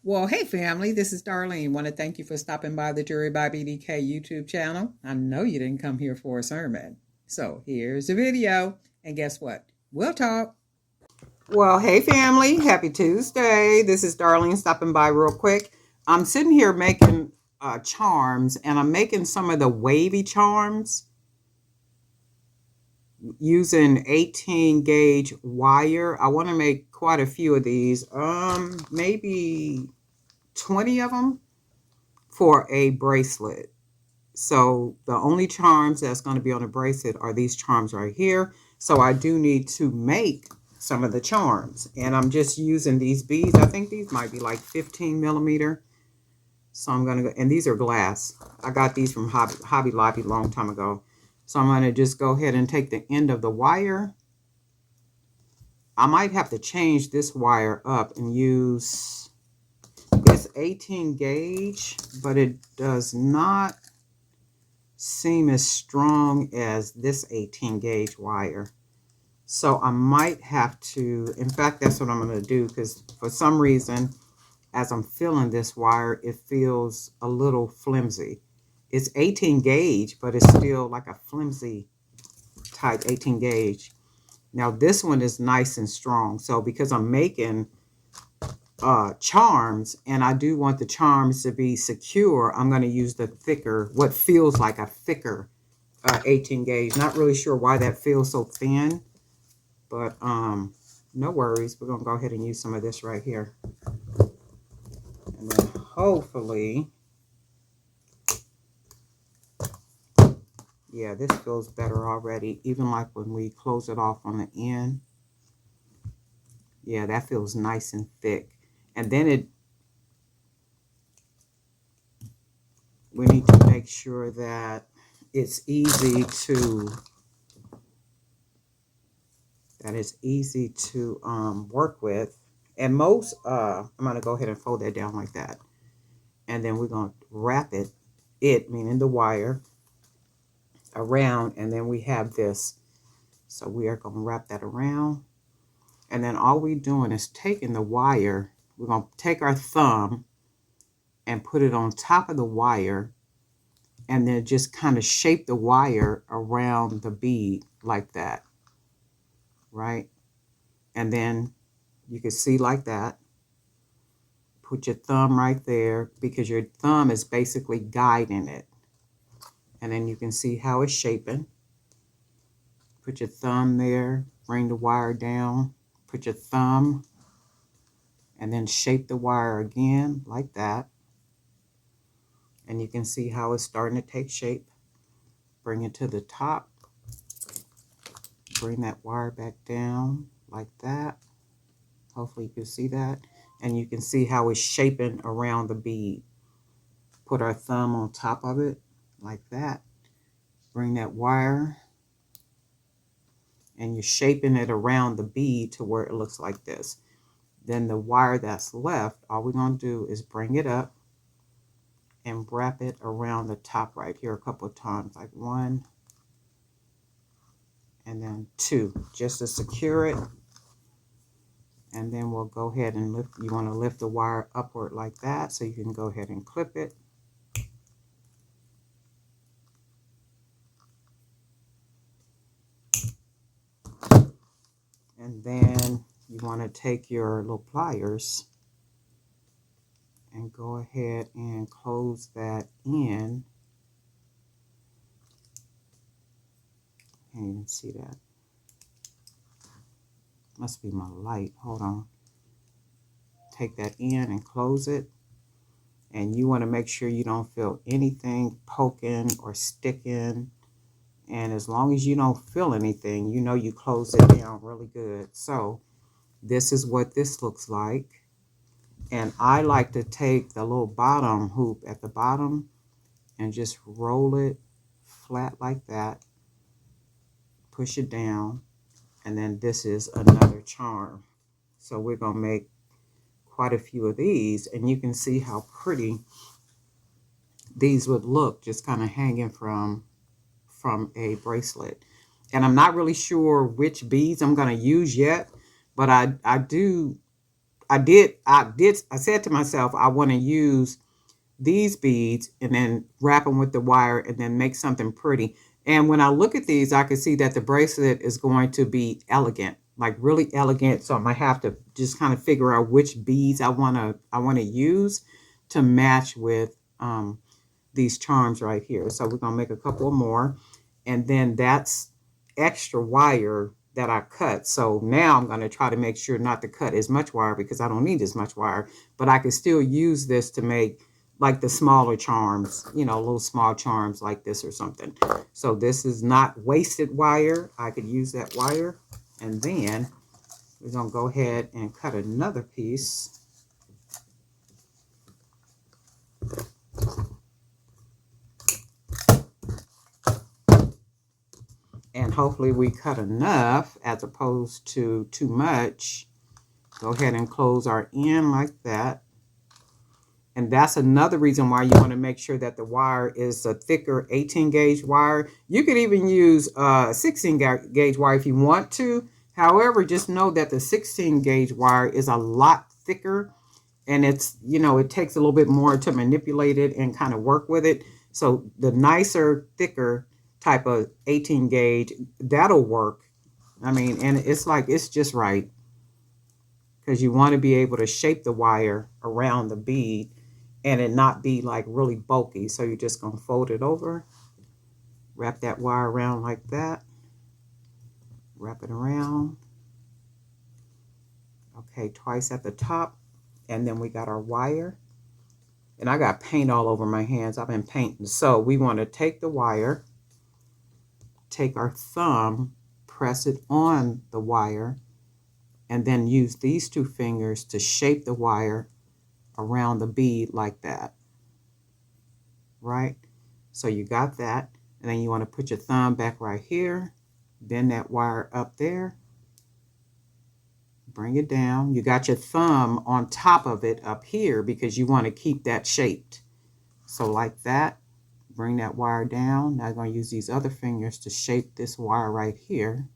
Well, hey family, this is Darlene. Want to thank you for stopping by the Jury by BDK YouTube channel. I know you didn't come here for a sermon. So here's the video. And guess what? We'll talk. Well, hey family, happy Tuesday. This is Darlene stopping by real quick. I'm sitting here making charms, and I'm making some of the wavy charms using 18 gauge wire. I want to make quite a few of these, maybe 20 of them for a bracelet. So the only charms that's going to be on a bracelet are these charms right here. So I do need to make some of the charms, and I'm just using these beads. I think these might be like 15 millimeter. So I'm going to go, and these are glass. I got these from Hobby Lobby a long time ago. So I'm going to just go ahead and take the end of the wire. I might have to change this wire up and use this 18 gauge, but it does not seem as strong as this 18 gauge wire. So I might have to, in fact, that's what I'm going to do, because for some reason, as I'm feeling this wire, it feels a little flimsy. It's 18 gauge, but it's still like a flimsy type 18 gauge. Now this one is nice and strong. So because I'm making charms, and I do want the charms to be secure, I'm going to use the thicker, what feels like a thicker 18 gauge. Not really sure why that feels so thin, but no worries. We're going to go ahead and use some of this right here. And then hopefully, yeah, this feels better already, even like when we close it off on the end. Yeah, that feels nice and thick. And then we need to make sure that it's easy to work with. And most I'm going to go ahead and fold that down like that, and then we're going to wrap it meaning the wire, around, and then we have this. So we are going to wrap that around, and then all we're doing is taking the wire. We're going to take our thumb and put it on top of the wire, and then just kind of shape the wire around the bead like that, right? And then you can see like that. Put your thumb right there, because your thumb is basically guiding it. And then you can see how it's shaping. Put your thumb there, bring the wire down, put your thumb, and then shape the wire again like that. And you can see how it's starting to take shape. Bring it to the top. Bring that wire back down like that. Hopefully you can see that. And you can see how it's shaping around the bead. Put our thumb on top of it like that. Bring that wire, and you're shaping it around the bead to where it looks like this. Then the wire that's left, all we're going to do is bring it up and wrap it around the top right here a couple of times, like 1 and then 2, just to secure it. And then we'll go ahead and lift. You want to lift the wire upward like that, so you can go ahead and clip it. And then you want to take your little pliers and go ahead and close that in. Can't even see that. Must be my light. Hold on. Take that in and close it. And you want to make sure you don't feel anything poking or sticking. And as long as you don't feel anything, you know you close it down really good. So this is what this looks like. And I like to take the little bottom hoop at the bottom and just roll it flat like that. Push it down. And then this is another charm. So we're going to make quite a few of these. And you can see how pretty these would look just kind of hanging from a bracelet. And I'm not really sure which beads I'm going to use yet, but I do I said to myself, I want to use these beads and then wrap them with the wire and then make something pretty. And when I look at these, I can see that the bracelet is going to be elegant, like really elegant. So I might have to just kind of figure out which beads I want to use to match with these charms right here. So we're gonna make a couple more, and then that's extra wire that I cut. So now I'm gonna try to make sure not to cut as much wire because I don't need as much wire, but I can still use this to make like the smaller charms, little small charms like this or something. So this is not wasted wire. I could use that wire. And then we're gonna go ahead and cut another piece. And hopefully we cut enough as opposed to too much. Go ahead and close our end like that. And that's another reason why you want to make sure that the wire is a thicker 18 gauge wire. You could even use 16 gauge wire if you want to. However, just know that the 16 gauge wire is a lot thicker, and it's, it takes a little bit more to manipulate it and kind of work with it. So the nicer, thicker type of 18 gauge, that'll work. I mean, and it's just right, because you want to be able to shape the wire around the bead and it not be like really bulky. So you're just going to fold it over, wrap that wire around like that, wrap it around. Okay, twice at the top, and then we got our wire. And I got paint all over my hands. I've been painting. So we want to take the wire, take our thumb, press it on the wire, and then use these two fingers to shape the wire around the bead like that. Right? So you got that. And then you want to put your thumb back right here, bend that wire up there, bring it down. You got your thumb on top of it up here because you want to keep that shaped. So like that, bring that wire down. Now I'm going to use these other fingers to shape this wire right here.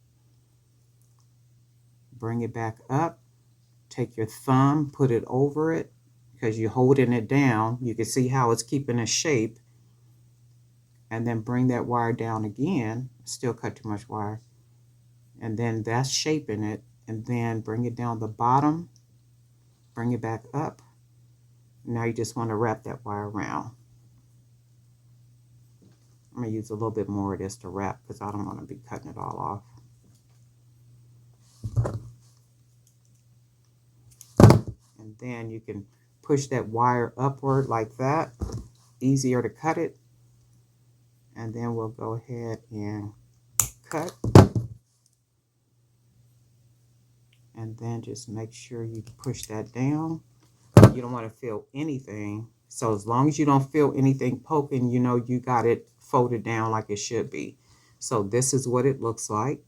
Bring it back up. Take your thumb, put it over it because you're holding it down. You can see how it's keeping a shape. And then bring that wire down again. Still cut too much wire. And then that's shaping it. And then bring it down the bottom. Bring it back up. Now you just want to wrap that wire around. I'm going to use a little bit more of this to wrap because I don't want to be cutting it all off. And then you can push that wire upward like that. Easier to cut it. And then we'll go ahead and cut. And then just make sure you push that down. You don't want to feel anything. So as long as you don't feel anything poking, you got it folded down like it should be. So this is what it looks like.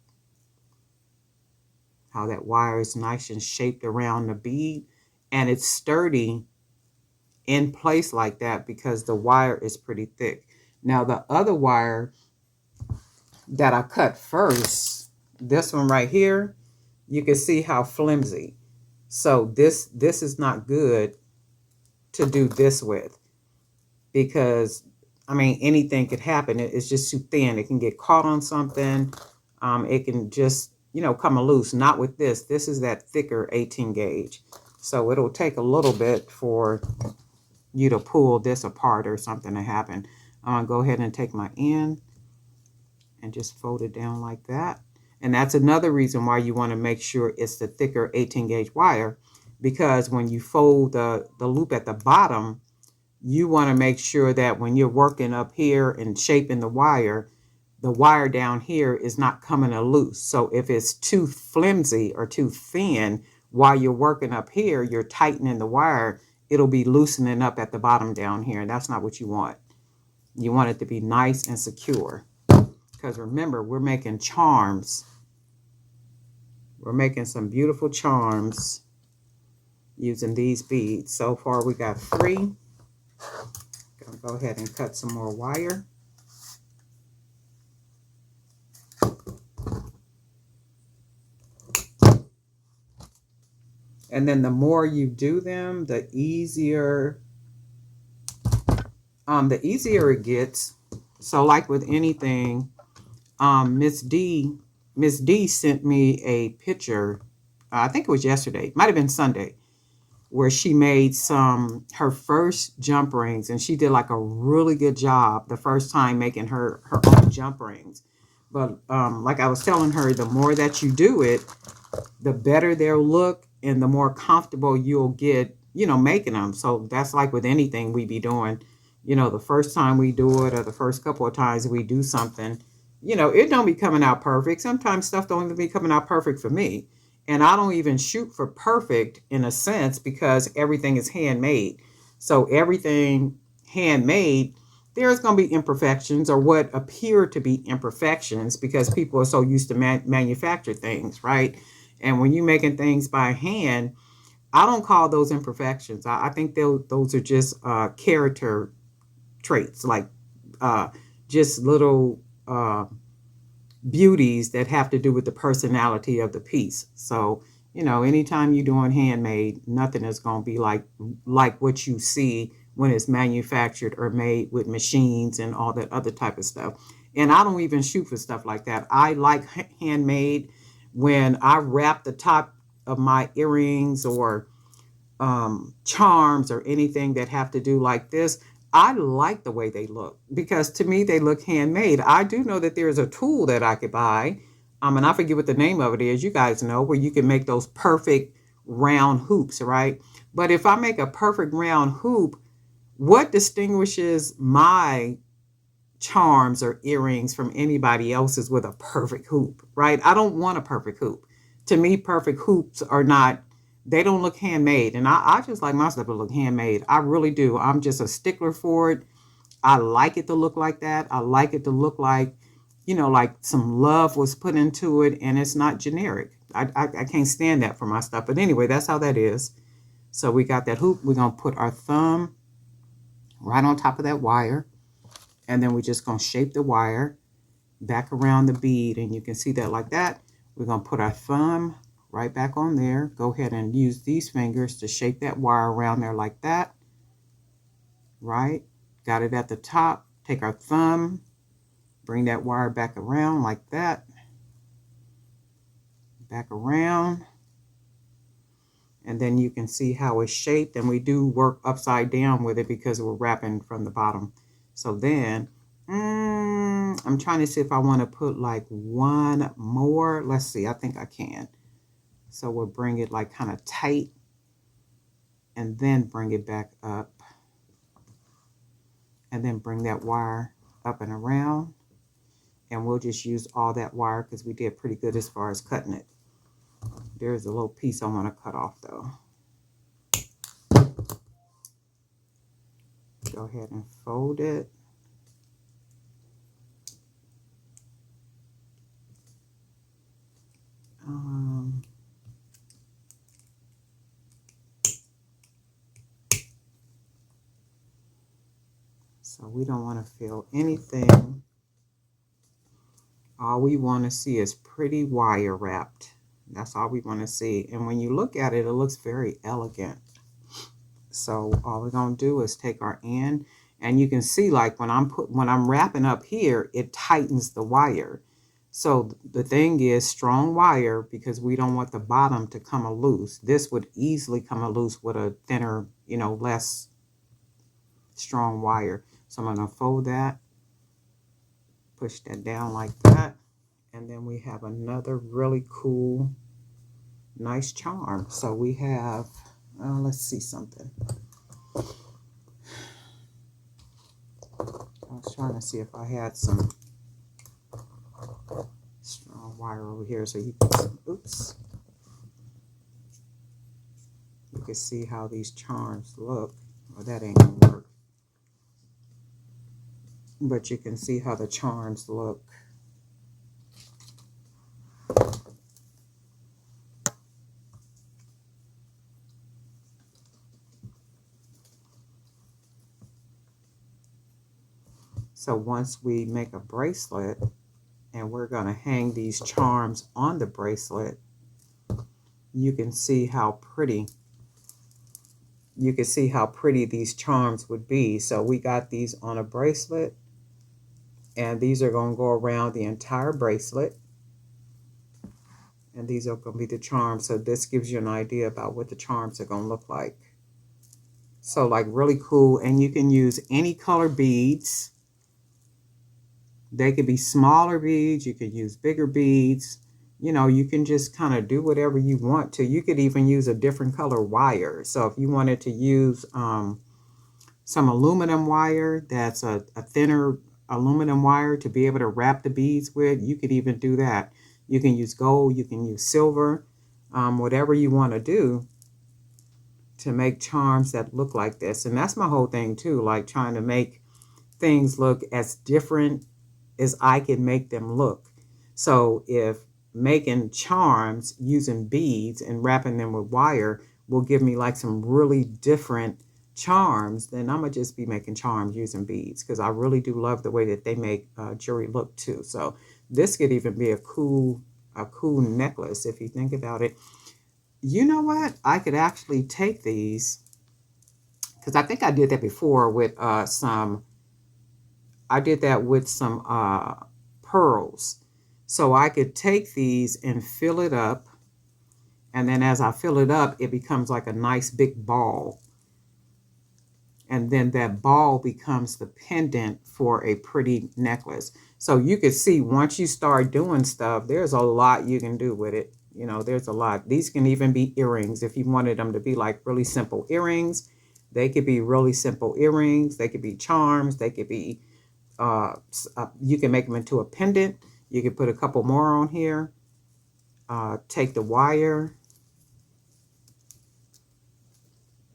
How that wire is nice and shaped around the bead. And it's sturdy in place like that because the wire is pretty thick. Now the other wire that I cut first, this one right here, you can see how flimsy. So this is not good to do this with because, I mean, anything could happen. It's just too thin. It can get caught on something. It can just, come loose. Not with this. This is that thicker 18 gauge. So it'll take a little bit for you to pull this apart or something to happen. I'm going to go ahead and take my end and just fold it down like that. And that's another reason why you want to make sure it's the thicker 18 gauge wire, because when you fold the loop at the bottom, you want to make sure that when you're working up here and shaping the wire down here is not coming loose. So if it's too flimsy or too thin while you're working up here, you're tightening the wire, it'll be loosening up at the bottom down here. And that's not what you want. You want it to be nice and secure. Because remember, we're making charms. We're making some beautiful charms using these beads. So far we got 3. Gonna go ahead and cut some more wire. And then the more you do them, the easier it gets. So like with anything, Miss D sent me a picture. I think it was yesterday, might have been Sunday, where she made her first jump rings, and she did like a really good job the first time making her own jump rings. But like I was telling her, the more that you do it, the better they'll look and the more comfortable you'll get, making them. So that's like with anything we be doing, the first time we do it or the first couple of times we do something, it don't be coming out perfect. Sometimes stuff don't even be coming out perfect for me. And I don't even shoot for perfect in a sense because everything is handmade. So everything handmade, there's going to be imperfections or what appear to be imperfections because people are so used to manufacture things, right? And when you're making things by hand, I don't call those imperfections. I think those are just character traits, like uh, just little beauties that have to do with the personality of the piece. So, anytime you're doing handmade, nothing is going to be like what you see when it's manufactured or made with machines and all that other type of stuff. And I don't even shoot for stuff like that. I like handmade when I wrap the top of my earrings or charms or anything that have to do like this. I like the way they look because to me they look handmade. I do know that there's a tool that I could buy, and I forget what the name of it is. You guys know where you can make those perfect round hoops, right? But if I make a perfect round hoop, what distinguishes my charms or earrings from anybody else's with a perfect hoop, right? I don't want a perfect hoop. To me, perfect hoops are not, they don't look handmade. And I just like my stuff to look handmade. I really do. I'm just a stickler for it. I like it to look like that. I like it to look like, like some love was put into it and it's not generic. I can't stand that for my stuff. But anyway, that's how that is. So we got that hoop. We're going to put our thumb right on top of that wire. And then we're just going to shape the wire back around the bead. And you can see that like that. We're going to put our thumb right back on there. Go ahead and use these fingers to shape that wire around there like that. Right? Got it at the top. Take our thumb, bring that wire back around like that. Back around. And then you can see how it's shaped. And we do work upside down with it because we're wrapping from the bottom. So then, I'm trying to see if I want to put like one more. Let's see. I think I can. So we'll bring it like kind of tight and then bring it back up. And then bring that wire up and around. And we'll just use all that wire because we did pretty good as far as cutting it. There's a little piece I want to cut off though. Go ahead and fold it. So we don't want to feel anything. All we want to see is pretty wire wrapped. That's all we want to see. And when you look at it, it looks very elegant. So all we're going to do is take our end, and you can see like when I'm wrapping up here, it tightens the wire. So the thing is strong wire because we don't want the bottom to come loose. This would easily come loose with a thinner, less strong wire. So I'm going to fold that, push that down like that. And then we have another really cool, nice charm. So we have, let's see something. I was trying to see if I had some strong wire over here so you can, oops. You can see how these charms look. Well, that ain't gonna work. But you can see how the charms look. So once we make a bracelet, and we're going to hang these charms on the bracelet, you can see how pretty, you can see how pretty these charms would be. So we got these on a bracelet, and these are going to go around the entire bracelet. And these are going to be the charms. So this gives you an idea about what the charms are going to look like. So like really cool. And you can use any color beads. They could be smaller beads. You could use bigger beads. You know, you can just kind of do whatever you want to. You could even use a different color wire. So if you wanted to use some aluminum wire, that's a thinner aluminum wire to be able to wrap the beads with, you could even do that. You can use gold, you can use silver, whatever you want to do to make charms that look like this. And that's my whole thing too, like trying to make things look as different as I can make them look. So if making charms using beads and wrapping them with wire will give me like some really different charms, then I'm gonna just be making charms using beads, because I really do love the way that they make jewelry look too. So this could even be a cool necklace if you think about it. You know what? I could actually take these, because I think I did that before with some pearls. So I could take these and fill it up, and then as I fill it up, it becomes like a nice big ball. And then that ball becomes the pendant for a pretty necklace. So you can see once you start doing stuff, there's a lot you can do with it. You know, there's a lot. These can even be earrings. If you wanted them to be like really simple earrings, they could be really simple earrings. They could be charms. They could be, you can make them into a pendant. You can put a couple more on here. Take the wire.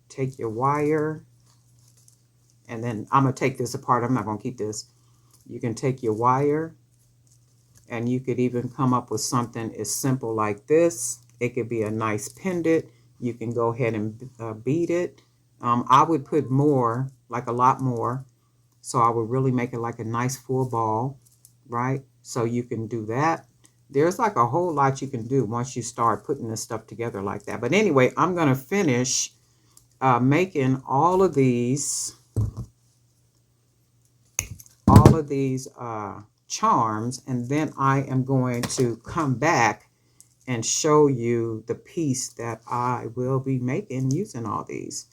Take your wire. And then I'm going to take this apart. I'm not going to keep this. You can take your wire, and you could even come up with something as simple like this. It could be a nice pendant. You can go ahead and bead it. I would put more, like a lot more. So I would really make it like a nice full ball, right? So you can do that. There's like a whole lot you can do once you start putting this stuff together like that. But anyway, I'm going to finish making all of these charms, and then I am going to come back and show you the piece that I will be making using all these.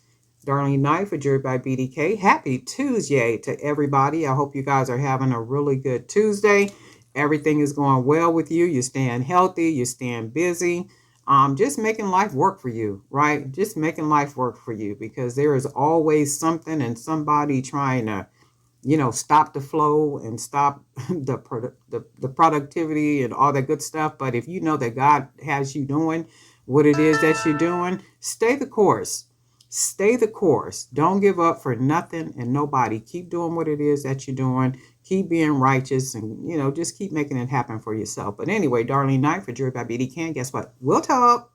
Darlene Knight for Jewelry by BDK. Happy Tuesday to everybody. I hope you guys are having a really good Tuesday. Everything is going well with you. You're staying healthy. You're staying busy. Just making life work for you, right? Just making life work for you, because there is always something and somebody trying to, you know, stop the flow and stop the productivity and all that good stuff. But if you know that God has you doing what it is that you're doing, stay the course. Stay the course. Don't give up for nothing and nobody. Keep doing what it is that you're doing. Keep being righteous, and, you know, just keep making it happen for yourself. But anyway, Darlene Knight for Jewelry by BD Can. Guess what? We'll talk.